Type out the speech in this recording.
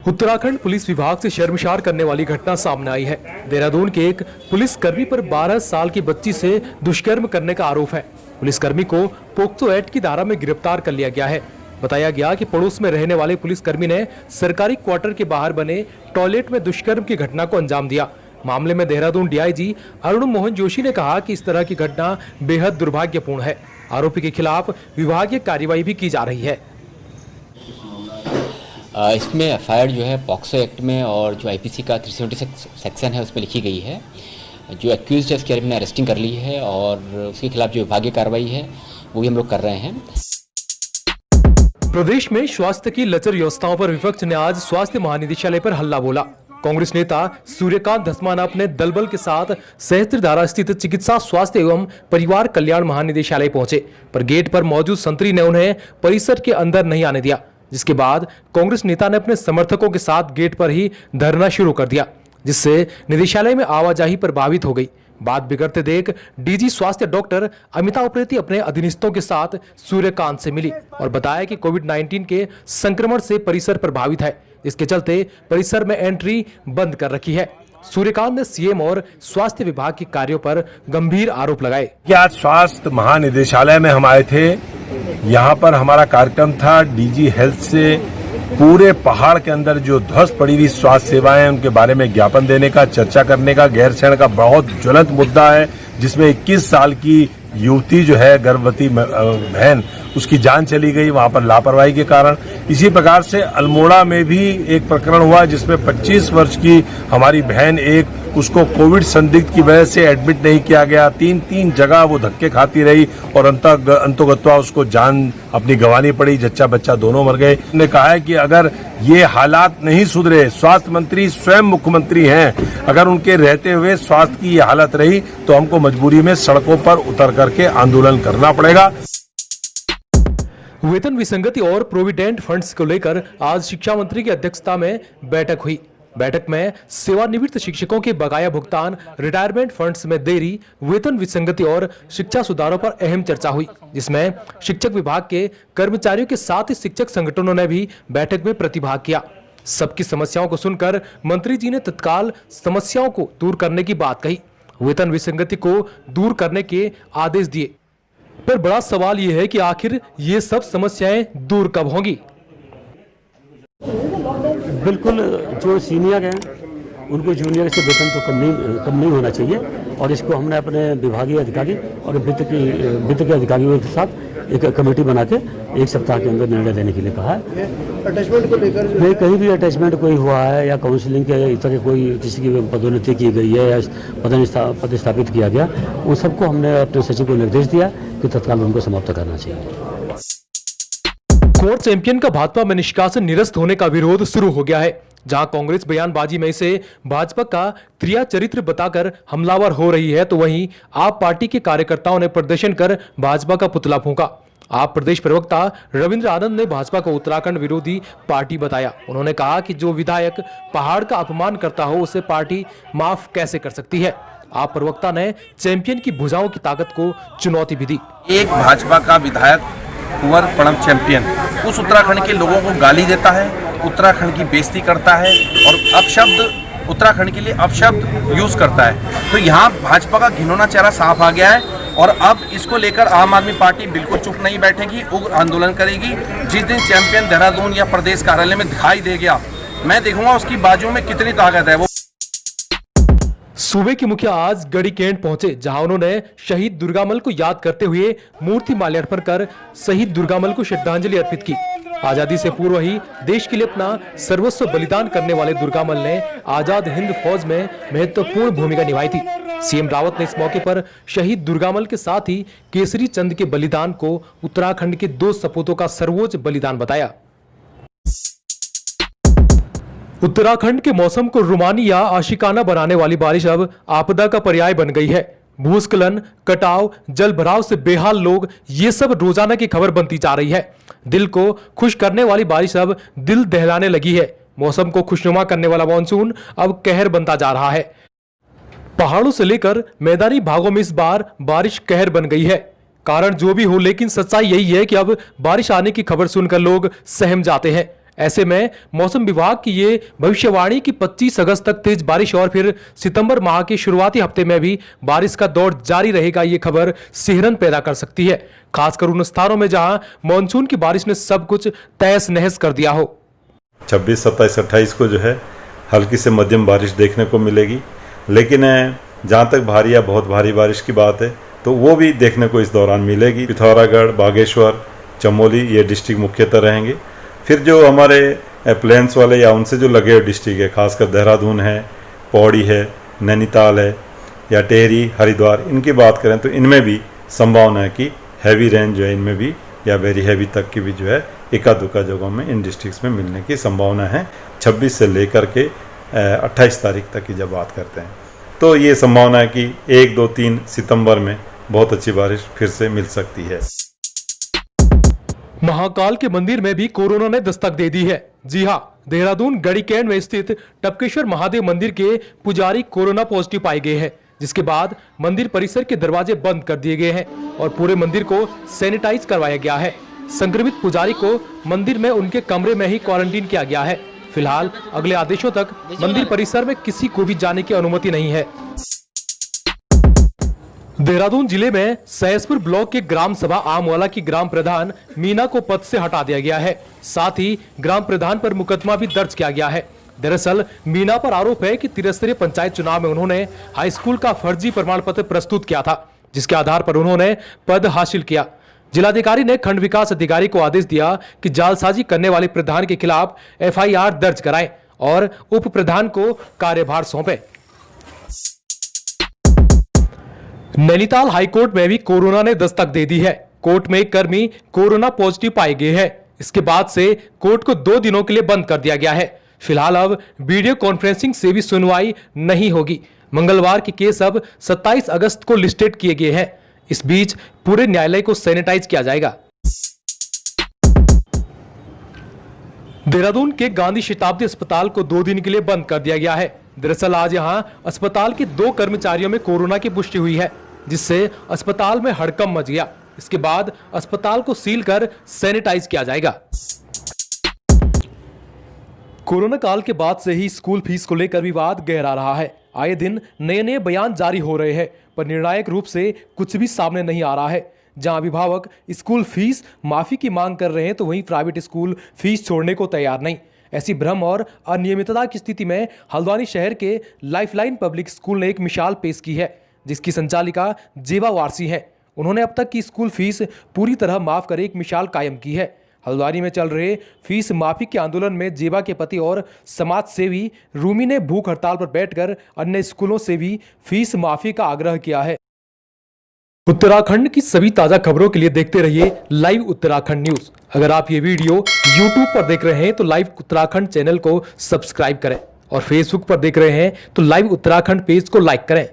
Uttarakhand police विभाग से शर्मसार करने वाली घटना सामने आई है। देहरादून के एक पुलिसकर्मी पर 12 साल की बच्ची से दुष्कर्म करने का आरोप है। पुलिसकर्मी को पोक्सो एक्ट की धारा में गिरफ्तार कर लिया गया है। बताया गया कि पड़ोस में रहने वाले पुलिसकर्मी ने सरकारी क्वार्टर के बाहर बने टॉयलेट में दुष्कर्म की घटना को अंजाम दिया। मामले में देहरादून डीआईजी अरुण मोहन जोशी ने कहा कि इस तरह की घटना बेहद दुर्भाग्यपूर्ण है। आरोपी के खिलाफ विभागीय कार्रवाई भी की जा रही है। इसमें एफआईआर जो है पॉक्सो एक्ट में और जो आईपीसी का 376 सेक्शन है उसमें लिखी गई है। जो एक्यूज्ड है उसकी हमने अरेस्टिंग कर ली है और उसके खिलाफ जो विभागीय कार्रवाई है वो भी हम लोग कर रहे हैं। प्रदेश में स्वास्थ्य की लचर व्यवस्थाओं पर विपक्ष ने आज स्वास्थ्य महानिदेशालय पर हल्ला बोला। कांग्रेस नेता सूर्यकांत धस्माना अपने दलबल के साथ सहस्त्रधारा स्थित चिकित्सा स्वास्थ्य एवं परिवार कल्याण महानिदेशालय पहुंचे, पर गेट पर मौजूद संतरी ने उन्हें परिसर के अंदर नहीं आने दिया, जिसके बाद कांग्रेस नेता ने अपने समर्थकों के साथ गेट पर ही धरना शुरू कर दिया, जिससे निदेशालय में आवाजाही प्रभावित हो गई। बात बिगड़ते देख डीजी स्वास्थ्य डॉक्टर अमिता उप्रेती अपने अधीनस्थों के साथ सूर्यकांत से मिली और बताया कि कोविड-19 के संक्रमण से परिसर प्रभावित है, इसके चलते परिसर में एंट्री बंद कर रखी है। सूर्यकांत ने सीएम और स्वास्थ्य विभाग के कार्यों पर गंभीर आरोप लगाए। आज स्वास्थ्य महानिदेशालय में हम आए थे। यहाँ पर हमारा कार्यक्रम था डीजी हेल्थ से पूरे पहाड़ के अंदर जो ध्वस्त पड़ी हुई स्वास्थ्य सेवाएं उनके बारे में ज्ञापन देने का, चर्चा करने का। गैरसैंण का बहुत ज्वलंत मुद्दा है जिसमें 21 साल की युवती जो है गर्भवती बहन उसकी जान चली गई वहां पर लापरवाही के कारण। इसी प्रकार से अल्मोड़ा में भी एक प्रकरण हुआ जिसमें 25 वर्ष की हमारी बहन उसको कोविड संदिग्ध की वजह से एडमिट नहीं किया गया। तीन जगह वो धक्के खाती रही और अंतोगत्वा उसको जान अपनी गंवानी पड़ी। जच्चा बच्चा दोनों मर गए। उन्होंने कहा है कि अगर ये हालात नहीं सुधरे, स्वास्थ्य मंत्री स्वयं मुख्यमंत्री हैं, अगर उनके रहते हुए स्वास्थ्य की ये हालत रही तो हमको मजबूरी में सड़कों पर उतर करके आंदोलन करना पड़ेगा। वेतन विसंगति और प्रोविडेंट फंड्स को लेकर आज शिक्षा मंत्री की अध्यक्षता में बैठक हुई। बैठक में सेवानिवृत्त शिक्षकों के बकाया भुगतान, रिटायरमेंट फंड्स में देरी, वेतन विसंगति और शिक्षा सुधारों पर अहम चर्चा हुई, जिसमें शिक्षक विभाग के कर्मचारियों के साथ ही शिक्षक संगठनों ने भी बैठक में प्रतिभाग किया। सबकी समस्याओं को सुनकर मंत्री जी ने तत्काल समस्याओं को दूर करने की बात कही। वेतन विसंगति को दूर करने के आदेश दिए, पर बड़ा सवाल यह है कि आखिर ये सब समस्याएं दूर कब होंगी। बिल्कुल, जो सीनियर हैं उनको जूनियर से वेतन तो कम नहीं होना चाहिए और इसको हमने अपने विभागीय अधिकारी और वित्त के अधिकारियों के साथ एक कमेटी बना के 1 सप्ताह के अंदर निर्णय देने के लिए कहा है। अटैचमेंट को लेकर नहीं, कहीं भी अटैचमेंट कोई हुआ है या काउंसलिंग के तरह कोई किसी की पदोन्नति की गई है या पदस्थापित किया गया, उन सबको हमने अपने सचिव को निर्देश दिया कि तत्काल उनको समाप्त करना चाहिए। कोर्ट चैंपियन का भाजपा में निष्कासन निरस्त होने का विरोध शुरू हो गया है। जहां कांग्रेस बयानबाजी में से भाजपा का क्रिया चरित्र बताकर हमलावर हो रही है, तो वहीं आप पार्टी के कार्यकर्ताओं ने प्रदर्शन कर भाजपा का पुतला फूंका। आप प्रदेश प्रवक्ता रविंद्र आनंद ने भाजपा को उत्तराखंड विरोधी पार्टी बताया। उन्होंने कहा कि जो विधायक पहाड़ का अपमान करता हो उसे पार्टी माफ कैसे कर सकती है। आप प्रवक्ता ने चैंपियन की भुजाओं की ताकत को चुनौती भी दी। एक भाजपा का विधायक कुंवर प्रणव चैंपियन उस उत्तराखंड के लोगों को गाली देता है, उत्तराखंड की बेइज्जती करता है और अपशब्द उत्तराखंड के लिए अपशब्द यूज करता है। तो यहाँ भाजपा का घिनौना चेहरा साफ आ गया है और अब इसको लेकर आम आदमी पार्टी बिल्कुल चुप नहीं बैठेगी, उग्र आंदोलन करेगी। जिस दिन चैंपियन देहरादून या प्रदेश कार्यालय में दिखाई दे गया, मैं देखूंगा उसकी बाजू में कितनी ताकत है। वो सूबे के मुखिया आज गढ़ीकेंट पहुंचे, जहां उन्होंने शहीद दुर्गामल को याद करते हुए मूर्ति माल्यार्पण कर शहीद दुर्गामल को श्रद्धांजलि अर्पित की। आजादी से पूर्व ही देश के लिए अपना सर्वस्व बलिदान करने वाले दुर्गामल ने आजाद हिंद फौज में महत्वपूर्ण भूमिका निभाई थी। सीएम रावत ने इस मौके पर शहीद दुर्गामल के साथ ही केसरी चंद के बलिदान को उत्तराखंड के 2 सपूतों का सर्वोच्च बलिदान बताया। उत्तराखंड के मौसम को रुमानी या आशिकाना बनाने वाली बारिश अब आपदा का पर्याय बन गई है। भूस्खलन, कटाव, जल भराव से बेहाल लोग, ये सब रोजाना की खबर बनती जा रही है। दिल को खुश करने वाली बारिश अब दिल दहलाने लगी है। मौसम को खुशनुमा करने वाला मानसून अब कहर बनता जा रहा है। पहाड़ों से लेकर मैदानी भागों में इस बार बारिश कहर बन गई है। कारण जो भी हो, लेकिन सच्चाई यही है कि अब बारिश आने की खबर सुनकर लोग सहम जाते हैं। ऐसे में मौसम विभाग की ये भविष्यवाणी कि 25 अगस्त तक तेज बारिश और फिर सितंबर माह के शुरुआती हफ्ते में भी बारिश का दौर जारी रहेगा, ये खबर सिहरन पैदा कर सकती है, खासकर उन स्थानों में जहां मानसून की बारिश ने सब कुछ तहस नहस कर दिया हो। 26, 27, 28 को जो है हल्की से मध्यम बारिश देखने को मिलेगी, लेकिन जहाँ तक भारी या बहुत भारी बारिश की बात है तो वो भी देखने को इस दौरान मिलेगी। पिथौरागढ़, बागेश्वर, चमोली ये डिस्ट्रिक्ट मुख्यतः रहेंगे। फिर जो हमारे प्लेन्स वाले या उनसे जो लगे हुए डिस्ट्रिक्ट है, खासकर देहरादून है, पौड़ी है, नैनीताल है या टेहरी, हरिद्वार, इनकी बात करें तो इनमें भी संभावना है कि हैवी रेन जो है इनमें भी या वेरी हैवी तक की भी जो है एका दुका जगहों में इन डिस्ट्रिक्ट्स में मिलने की संभावना है। 26 से लेकर के 28 तारीख तक की जब बात करते हैं तो ये संभावना है कि 1, 2, 3 सितंबर में बहुत अच्छी बारिश फिर से मिल सकती है। महाकाल के मंदिर में भी कोरोना ने दस्तक दे दी है। जी हां, देहरादून गढ़ीकैंड में स्थित टपकेश्वर महादेव मंदिर के पुजारी कोरोना पॉजिटिव पाए गए हैं, जिसके बाद मंदिर परिसर के दरवाजे बंद कर दिए गए हैं और पूरे मंदिर को सैनिटाइज करवाया गया है। संक्रमित पुजारी को मंदिर में उनके कमरे में ही क्वारंटीन किया गया है। फिलहाल अगले आदेशों तक मंदिर परिसर में किसी को भी जाने की अनुमति नहीं है। देहरादून जिले में सहसपुर ब्लॉक के ग्राम सभा आमवाला की ग्राम प्रधान मीना को पद से हटा दिया गया है। साथ ही ग्राम प्रधान पर मुकदमा भी दर्ज किया गया है। दरअसल मीना पर आरोप है कि त्रिस्तरीय पंचायत चुनाव में उन्होंने हाई स्कूल का फर्जी प्रमाण पत्र प्रस्तुत किया था, जिसके आधार पर उन्होंने पद हासिल किया। जिलाधिकारी ने खंड विकास अधिकारी को आदेश दिया कि जालसाजी करने वाले प्रधान के खिलाफ FIR दर्ज कराएं और उप प्रधान को कार्यभार सौंपे। नैनीताल हाईकोर्ट में भी कोरोना ने दस्तक दे दी है। कोर्ट में एक कर्मी कोरोना पॉजिटिव पाए गए हैं। इसके बाद से कोर्ट को 2 दिनों के लिए बंद कर दिया गया है। फिलहाल अब वीडियो कॉन्फ्रेंसिंग से भी सुनवाई नहीं होगी। मंगलवार के केस अब 27 अगस्त को लिस्टेड किए गए हैं। इस बीच पूरे न्यायालय को सैनिटाइज किया जाएगा। देहरादून के गांधी शताब्दी अस्पताल को 2 दिन के लिए बंद कर दिया गया है। दरअसल आज यहां अस्पताल के 2 कर्मचारियों में कोरोना की पुष्टि हुई है, जिससे अस्पताल में हड़कंप मच गया। इसके बाद अस्पताल को सील कर सैनिटाइज किया जाएगा। कोरोना काल के बाद से ही स्कूल फीस को लेकर विवाद गहरा रहा है। आए दिन नए नए बयान जारी हो रहे हैं, पर निर्णायक रूप से कुछ भी सामने नहीं आ रहा है। जहां अभिभावक स्कूल फीस माफी की मांग कर रहे हैं तो वहीं प्राइवेट स्कूल फीस छोड़ने को तैयार नहीं। ऐसी भ्रम और अनियमितता की स्थिति में हल्द्वानी शहर के लाइफलाइन पब्लिक स्कूल ने एक मिसाल पेश की है, जिसकी संचालिका जेबा वारसी है। उन्होंने अब तक की स्कूल फीस पूरी तरह माफ कर एक मिसाल कायम की है। हल्द्वानी में चल रहे फीस माफी के आंदोलन में जेबा के पति और समाज सेवी रूमी ने भूख हड़ताल पर बैठकर अन्य स्कूलों से भी फीस माफी का आग्रह किया है। उत्तराखंड की सभी ताजा खबरों के लिए देखते रहिए लाइव उत्तराखंड न्यूज। अगर आप ये वीडियो YouTube पर देख रहे हैं तो लाइव उत्तराखंड चैनल को सब्सक्राइब करें और Facebook पर देख रहे हैं तो लाइव उत्तराखंड पेज को लाइक करें।